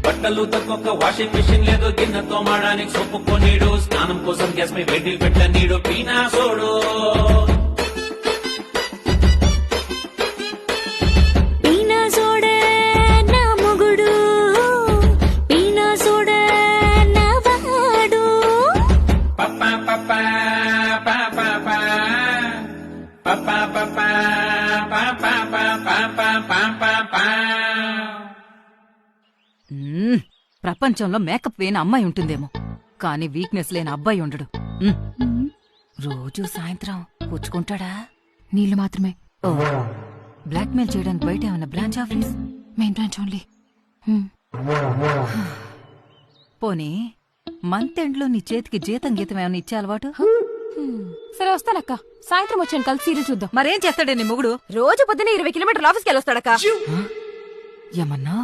బట్టలు తక్కువ washing machine లేదు, గిన్నెతో మాడానికి సొప్పుకోనీడు, స్నానం కోసం గ్యాస్ పై వేడి పెట్టనీడు, పీనా సోడు. పీనా సోడే నా మొగుడు, పీనా సోడే నా వాడు. పప్పా పప్పా పాపా పప్పా పప్పా పాపా పాపా పాపా పా. ప్రపంచంలో మేకప్ వేయని అమ్మాయి ఉంటుందేమో, కానీ వీక్నెస్ లేని అబ్బాయి ఉండడు. రోజు సాయంత్రం పుచ్చుకుంటాడా? నీళ్లు మాత్రమే. ఓ, బ్లాక్మెయిల్ చేయడానికి బయట ఏమన్నా branch office? Main branch only. పోనీ మంత్ ఎండ్ లో నీ చేతికి జీతం గీతం ఏమైనా ఇచ్చే అలవాటు? సరే వస్తానక్క, సాయంత్రం వచ్చాను కలిసి సీరియల్ చూద్దాం. మరేం చేస్తాడే నీ మొగుడు? రోజు పొద్దున్న 20 కిలోమీటర్ల ఆఫీస్కి వెళ్ళొస్తాడక్క. ఏమన్నా